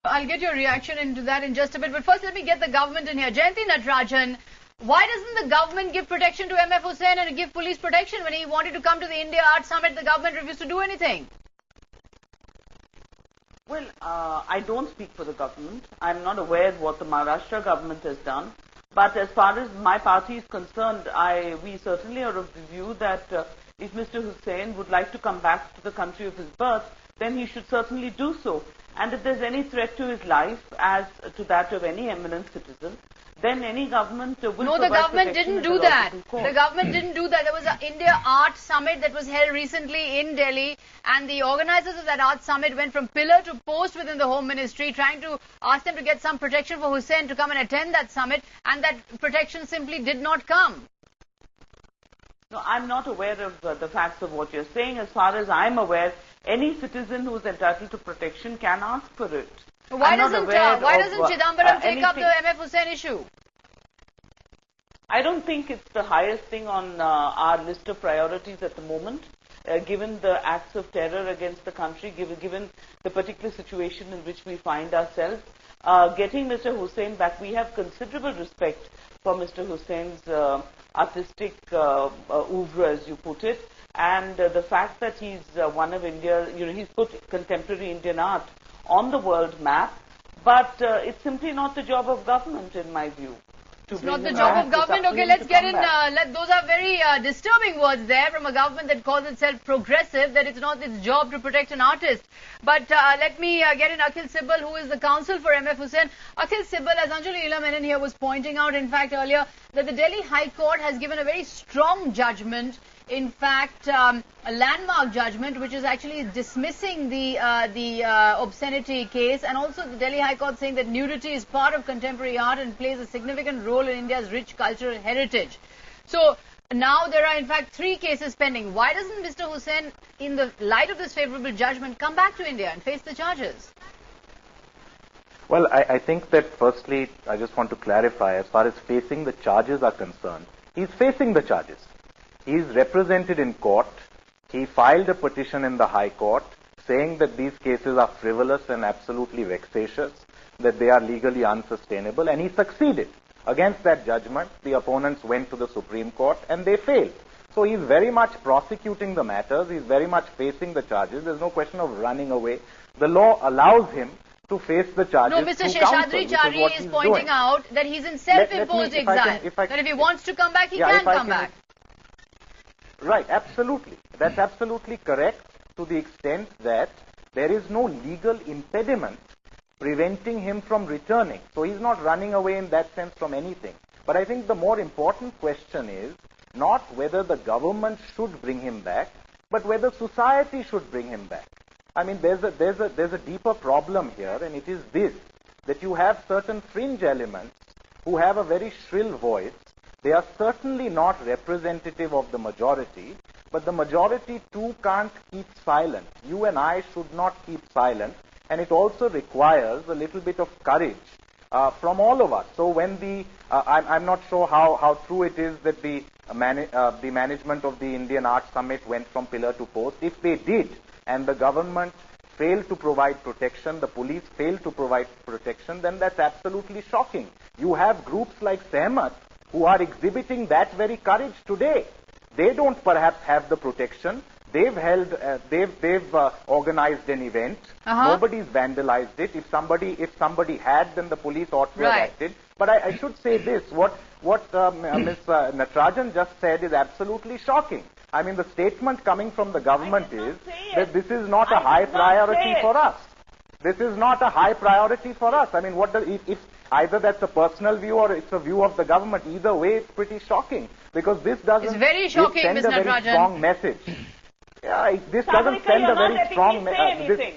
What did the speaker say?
I'll get your reaction into that in just a bit. But first, let me get the government in here. Jayanti Natarajan, why doesn't the government give protection to MF Hussain and give police protection? When he wanted to come to the India Art Summit, the government refused to do anything. Well, I don't speak for the government. I'm not aware of what the Maharashtra government has done. But as far as my party is concerned, we certainly are of the view that if Mr. Hussain would like to come back to the country of his birth, then he should certainly do so. And if there's any threat to his life, as to that of any eminent citizen, then any government will No, the government didn't do that. The government didn't do that. There was an India Art Summit that was held recently in Delhi, and the organizers of that Art Summit went from pillar to post within the Home Ministry, trying to ask them to get some protection for Hussain to come and attend that summit, and that protection simply did not come. No, I'm not aware of the facts of what you're saying. As far as I'm aware, any citizen who is entitled to protection can ask for it. Why doesn't Chidambaram take up the MF Hussain issue? I don't think it's the highest thing on our list of priorities at the moment, given the acts of terror against the country, given the particular situation in which we find ourselves. Getting Mr. Hussain back, we have considerable respect for Mr. Hussain's artistic oeuvre, as you put it, and the fact that he's one of India, he's put contemporary Indian art on the world map, but it's simply not the job of government, in my view. It's not the job of government. Okay, let's get in. Those are very disturbing words there from a government that calls itself progressive, that it's not its job to protect an artist. But let me get in Akhil Sibal, who is the counsel for MF Hussain. Akhil Sibal, as Anjali Leela Menon here was pointing out, in fact, earlier, that the Delhi High Court has given a very strong judgment. In fact, a landmark judgment, which is actually dismissing the obscenity case, and also the Delhi High Court saying that nudity is part of contemporary art and plays a significant role in India's rich cultural heritage. So now there are in fact 3 cases pending. Why doesn't Mr. Hussain, in the light of this favourable judgment, come back to India and face the charges? Well, I think that firstly, I just want to clarify, as far as facing the charges are concerned, he's facing the charges. He is represented in court. He filed a petition in the High Court saying that these cases are frivolous and absolutely vexatious, that they are legally unsustainable, and he succeeded. Against that judgment, the opponents went to the Supreme Court and they failed. So he's very much prosecuting the matters. He's very much facing the charges. There's no question of running away. The law allows him to face the charges. No, Mr. Sheshadri Chari is pointing out that he's in self-imposed exile. That if he wants to come back, he can come back. Right, absolutely. That's absolutely correct to the extent that there is no legal impediment preventing him from returning. So he's not running away in that sense from anything. But I think the more important question is not whether the government should bring him back, but whether society should bring him back. I mean, there's a deeper problem here, and it is this, that you have certain fringe elements who have a very shrill voice. They are certainly not representative of the majority, but the majority too can't keep silent. You and I should not keep silent, and it also requires a little bit of courage from all of us. So when I'm not sure how true it is that the management of the Indian Art Summit went from pillar to post. If they did, and the government failed to provide protection, the police failed to provide protection, then that's absolutely shocking. You have groups like Sehmat who are exhibiting that very courage today. They don't perhaps have the protection. They've organized an event. Nobody's vandalized it. If somebody had, then the police ought to have acted. But I should say this: what Ms. Natarajan just said is absolutely shocking. I mean, the statement coming from the government is that this is not a high priority for us. This is not a high priority for us. I mean, if either that's a personal view or it's a view of the government, either way, it's pretty shocking, because this doesn't send a very strong message. Yeah, this doesn't send a very strong message.